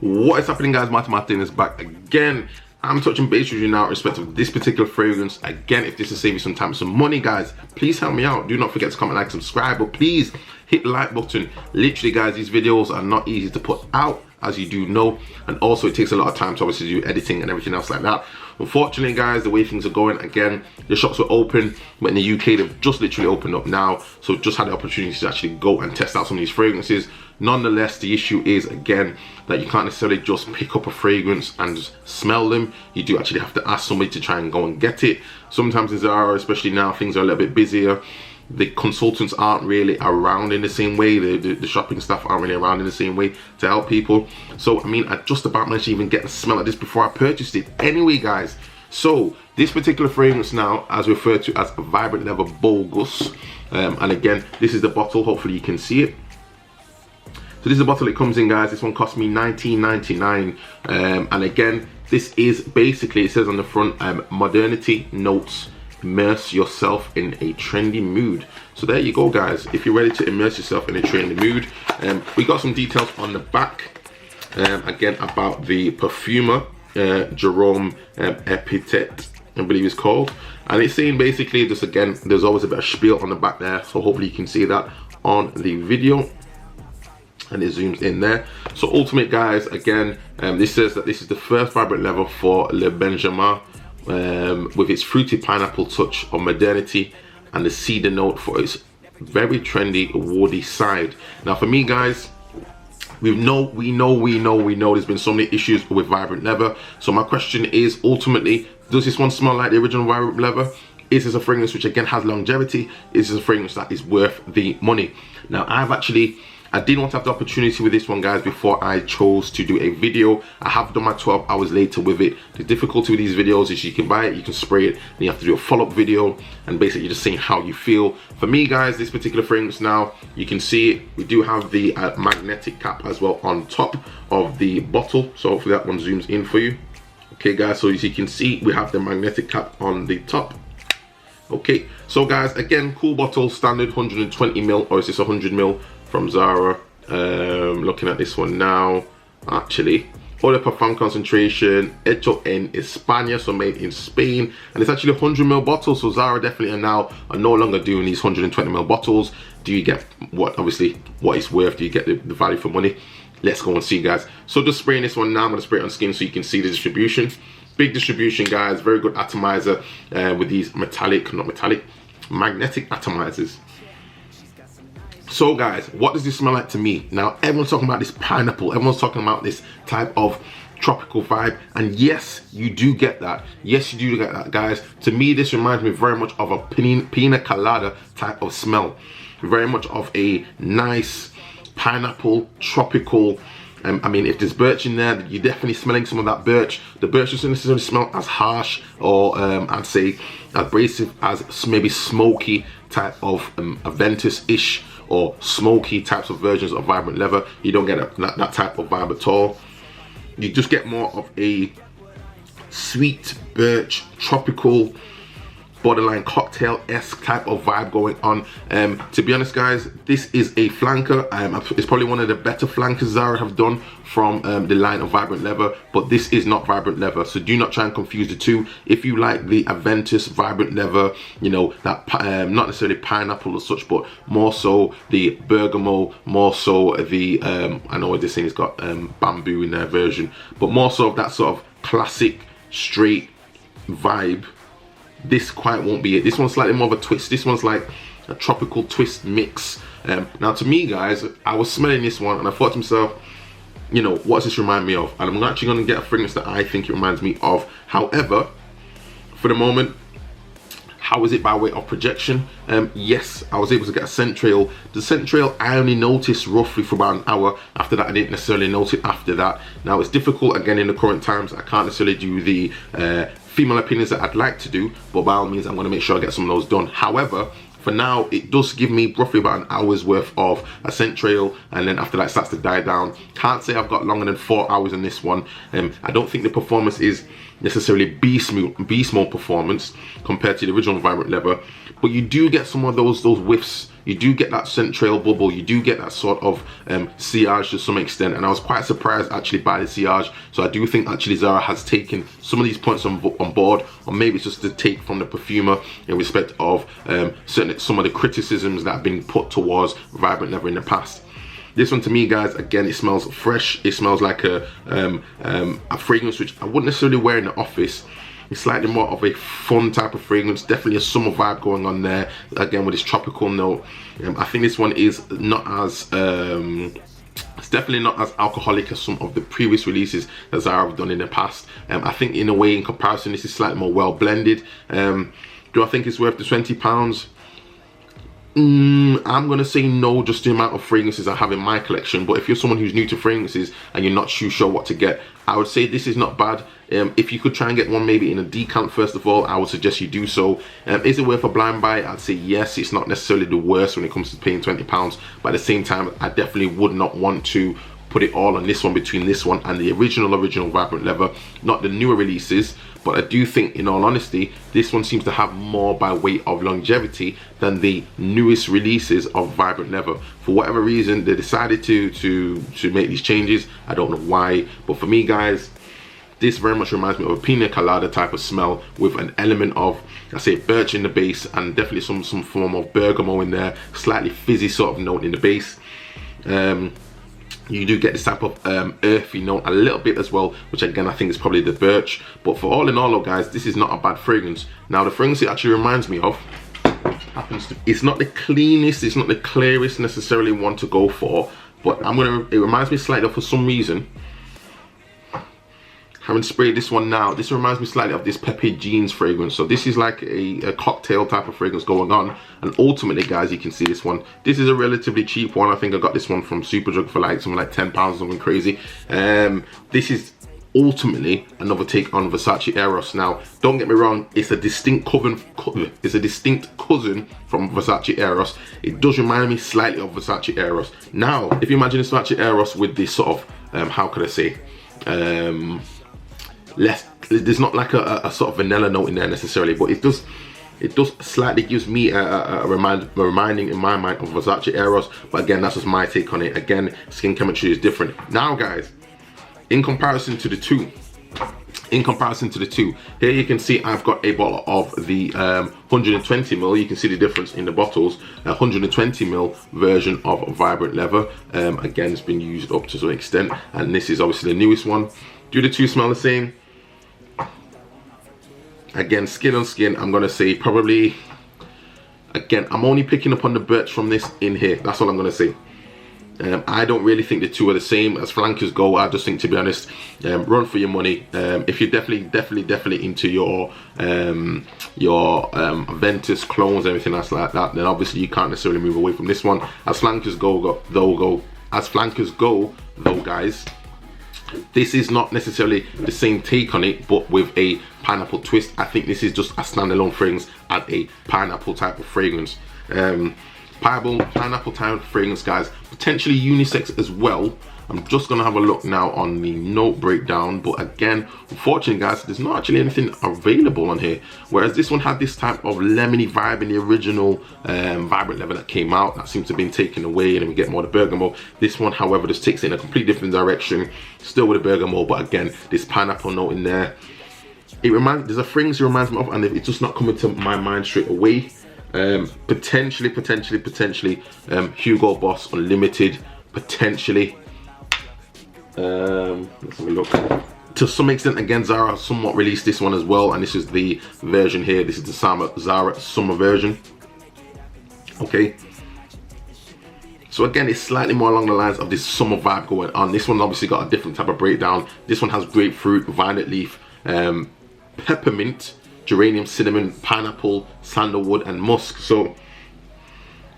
What is happening, guys? Martinez back again. I'm touching base with you now in respect of this particular fragrance. Again, if this is saving some time and some money, guys, please help me out. Do not forget to comment, like, subscribe, but please hit the like button. Literally, guys, these videos are not easy to put out, as you do know, and also it takes a lot of time to obviously do editing and everything else like that. Unfortunately, guys, the way things are going, again, the shops were open, but in the UK they've just literally opened up now, so just had the opportunity to actually go and test out some of these fragrances. Nonetheless, the issue is, again, that you can't necessarily just pick up a fragrance and just smell them. You do actually have to ask somebody to try and go and get it. Sometimes in Zara, especially now, things are a little bit busier. The consultants aren't really around in the same way. The shopping staff aren't really around in the same way to help people. So, I mean, I just about managed to even get the smell of this before I purchased it. Anyway, guys, so this particular fragrance now, as referred to as Vibrant Leather Bogoss. And again, this is the bottle. Hopefully you can see it. So this is the bottle it comes in, guys. This one cost me $19.99. And again, this is basically, it says on the front, modernity notes, immerse yourself in a trendy mood. So there you go, guys. If you're ready to immerse yourself in a trendy mood, we got some details on the back, again, about the perfumer, Jerome Epithet, I believe it's called. And it's saying basically, just again, there's always a bit of spiel on the back there. So hopefully you can see that on the video. And it zooms in there. So ultimate, guys, again, this says that this is the first vibrant leather for Le Benjamin, with its fruity pineapple touch of modernity and the cedar note for its very trendy woody side. Now for me, guys, we know there's been so many issues with vibrant leather. So my question is, ultimately, does this one smell like the original vibrant leather? Is this a fragrance which again has longevity? Is this a fragrance that is worth the money? Now I did want to have the opportunity with this one, guys, before I chose to do a video. I have done my 12 hours later with it. The difficulty with these videos is you can buy it, you can spray it, then you have to do a follow-up video, and basically just saying how you feel. For me, guys, this particular fragrance now, you can see it. We do have the magnetic cap as well on top of the bottle. So hopefully that one zooms in for you. Okay, guys, so as you can see, we have the magnetic cap on the top. Okay, so guys, again, cool bottle, standard 120 ml, or is this 100 ml? From Zara. Looking at this one now, actually, Eau de Parfum concentration, hecho en España, so made in Spain, and it's actually a 100 ml bottle. So Zara definitely are no longer doing these 120 ml bottles. Do you get what it's worth? Do you get the value for money? Let's go and see, guys. So just spraying this one now. I'm gonna spray it on skin so you can see the distribution. Big distribution, guys. Very good atomizer with these magnetic atomizers. So guys, what does this smell like to me? Now, everyone's talking about this pineapple. Everyone's talking about this type of tropical vibe. And yes, you do get that. Yes, you do get that, guys. To me, this reminds me very much of a pina colada type of smell. Very much of a nice pineapple, tropical. I mean, if there's birch in there, you're definitely smelling some of that birch. The birch doesn't necessarily smell as harsh or I'd say abrasive as maybe smoky type of Aventus-ish or smoky types of versions of vibrant leather. You don't get that type of vibe at all. You just get more of a sweet birch, tropical, borderline cocktail-esque type of vibe going on. To be honest, guys, this is a flanker. It's probably one of the better flankers Zara have done from the line of vibrant leather, but this is not vibrant leather, so do not try and confuse the two. If you like the Aventus vibrant leather, you know, that not necessarily pineapple or such, but more so the bergamot, more so the I know what they're saying, it's got bamboo in their version, but more so of that sort of classic straight vibe, this quite won't be it. This one's slightly more of a twist. This one's like a tropical twist mix. Now to me, guys, I was smelling this one and I thought to myself, you know, what does this remind me of? And I'm actually going to get a fragrance that I think it reminds me of. However, for the moment, how is it by way of projection? Yes, I was able to get a scent trail. The scent trail I only noticed roughly for about an hour. After that, I didn't necessarily note it after that. Now it's difficult, again, in the current times. I can't necessarily do the female opinions that I'd like to do, but by all means, I'm going to make sure I get some of those done. However, for now, it does give me roughly about an hour's worth of a scent trail, and then after that it starts to die down. Can't say I've got longer than 4 hours in this one. I don't think the performance is necessarily beast mode performance compared to the original vibrant leather, but you do get some of those whiffs you do get that scent trail bubble, you do get that sort of sillage to some extent, and I was quite surprised actually by the sillage. So I do think actually Zara has taken some of these points on board, or maybe it's just a take from the perfumer in respect of some of the criticisms that have been put towards Vibrant Leather in the past. This one to me, guys, again, it smells fresh. It smells like a fragrance which I wouldn't necessarily wear in the office. It's slightly more of a fun type of fragrance, definitely a summer vibe going on there, again with this tropical note. I think this one is not as it's definitely not as alcoholic as some of the previous releases that Zara have done in the past. I think in a way, in comparison, this is slightly more well blended. Do I think it's worth the £20? I'm gonna say no, just the amount of fragrances I have in my collection. But if you're someone who's new to fragrances and you're not too sure what to get, I would say this is not bad. If you could try and get one maybe in a decant first of all, I would suggest you do so. Is it worth a blind buy? I'd say yes. It's not necessarily the worst when it comes to paying £20, but at the same time, I definitely would not want to put it all on this one, between this one and the original Vibrant Leather, not the newer releases. But I do think, in all honesty, this one seems to have more by way of longevity than the newest releases of Vibrant Leather. For whatever reason, they decided to make these changes. I don't know why, but for me, guys, this very much reminds me of a pina colada type of smell with an element of, I say, birch in the base, and definitely some form of bergamot in there, slightly fizzy sort of note in the base. You do get this type of earthy note a little bit as well, which again I think is probably the birch. But for all in all, guys, this is not a bad fragrance. Now the fragrance it actually reminds me of it's not the cleanest, it's not the clearest necessarily one to go for, but it reminds me slightly of, for some reason, having sprayed this one now, this reminds me slightly of this Pepe Jeans fragrance. So this is like a cocktail type of fragrance going on. And ultimately, guys, you can see this one. This is a relatively cheap one. I think I got this one from Superdrug for like something like £10 or something crazy. This is ultimately another take on Versace Eros. Now, don't get me wrong, it's a distinct cousin from Versace Eros. It does remind me slightly of Versace Eros. Now, if you imagine this Versace Eros with this sort of, how could I say, there's not like a sort of vanilla note in there necessarily, but it does slightly gives me a reminding in my mind of Versace Eros. But again, that's just my take on it. Again, skin chemistry is different. Now, guys, in comparison to the two, here you can see I've got a bottle of the 120ml. You can see the difference in the bottles. 120ml version of Vibrant Leather. Again, it's been used up to some extent, and this is obviously the newest one. Do the two smell the same? Again, skin on skin, I'm gonna say probably, again, I'm only picking up on the birch from this in here. That's all I'm gonna say. I don't really think the two are the same as flankers go. I just think, to be honest, run for your money. If you're definitely into your Ventus clones, everything else like that, then obviously you can't necessarily move away from this one. As flankers go, though, guys, this is not necessarily the same take on it, but with a pineapple twist. I think this is just a standalone fragrance and a pineapple type of fragrance. Pineapple type of fragrance, guys. Potentially unisex as well. I'm just gonna have a look now on the note breakdown, but again, unfortunately, guys, there's not actually anything available on here. Whereas this one had this type of lemony vibe in the original Vibrant Leather that came out. That seems to have been taken away, and then we get more of the bergamot. This one, however, just takes it in a completely different direction. Still with the bergamot, but again, this pineapple note in there. There's a fragrance it reminds me of, and it's just not coming to my mind straight away. Potentially Hugo Boss Unlimited, potentially. Let's have a look. To some extent, again, Zara somewhat released this one as well, and this is the version here. This is the Zara summer version. Okay. So again, it's slightly more along the lines of this summer vibe going on. This one obviously got a different type of breakdown. This one has grapefruit, violet leaf, peppermint, geranium, cinnamon, pineapple, sandalwood, and musk. So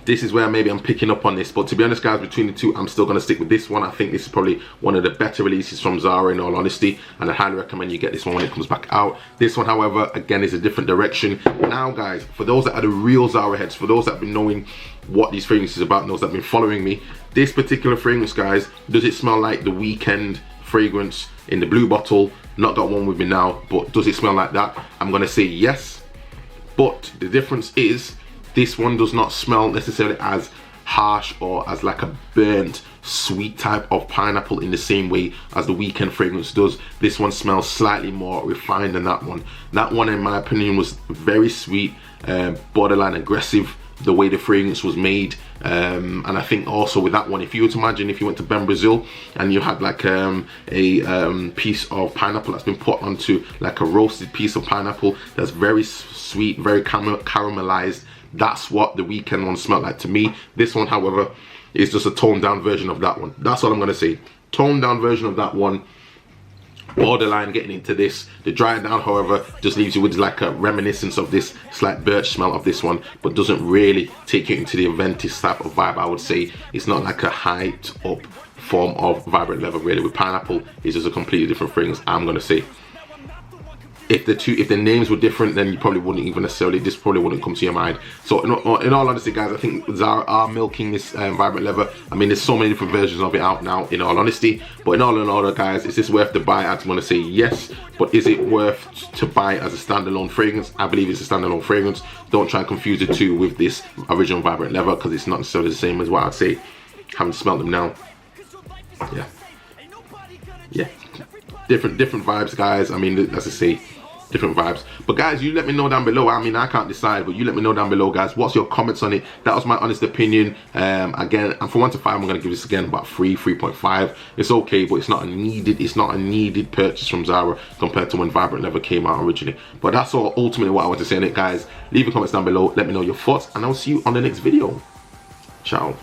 this is where maybe I'm picking up on this, but to be honest, guys, between the two, I'm still going to stick with this one. I think this is probably one of the better releases from Zara, in all honesty, and I highly recommend you get this one when it comes back out. This one, however, again, is a different direction. Now, guys, for those that are the real Zara heads, for those that have been knowing what these fragrances are about, and those that have been following me, this particular fragrance, guys, does it smell like the Weekend fragrance in the blue bottle? Not got one with me now, but does it smell like that? I'm going to say yes, but the difference is This one does not smell necessarily as harsh or as like a burnt sweet type of pineapple in the same way as the Weekend fragrance does. This one smells slightly more refined than that one. That one, in my opinion, was very sweet, borderline aggressive, the way the fragrance was made. And I think also with that one, if you were to imagine if you went to Ben Brazil and you had like a piece of pineapple that's been put onto like a roasted piece of pineapple that's very sweet, very caramelized, that's what the Weekend one smelled like to me. This one, however, is just a toned down version of that one. That's what I'm gonna say. Toned down version of that one. Borderline getting into this. The dry down, however, just leaves you with like a reminiscence of this slight birch smell of this one, but doesn't really take you into the Aventis type of vibe. I would say it's not like a hyped up form of Vibrant Leather really. With pineapple, it's just a completely different fragrance, I'm gonna say. If the names were different, then you probably wouldn't even necessarily, this probably wouldn't come to your mind. So in all honesty, guys, I think Zara are milking this Vibrant Leather. I mean, there's so many different versions of it out now, in all honesty. But in all, guys, is this worth the buy? I'm going to say yes. But is it worth to buy as a standalone fragrance? I believe it's a standalone fragrance. Don't try and confuse the two with this original Vibrant Leather, because it's not necessarily the same as what I'd say. Haven't smelled them now. Yeah. Different vibes, guys. I mean, as I say, different vibes. But guys, you let me know down below. I mean, I can't decide, but you let me know down below, guys. What's your comments on it? That was my honest opinion. Again, and from 1 to 5, I'm gonna give this again about 3.5. It's okay, but it's not a needed purchase from Zara compared to when Vibrant Leather came out originally. But that's all ultimately what I want to say on it, guys. Leave your comments down below. Let me know your thoughts, and I'll see you on the next video. Ciao.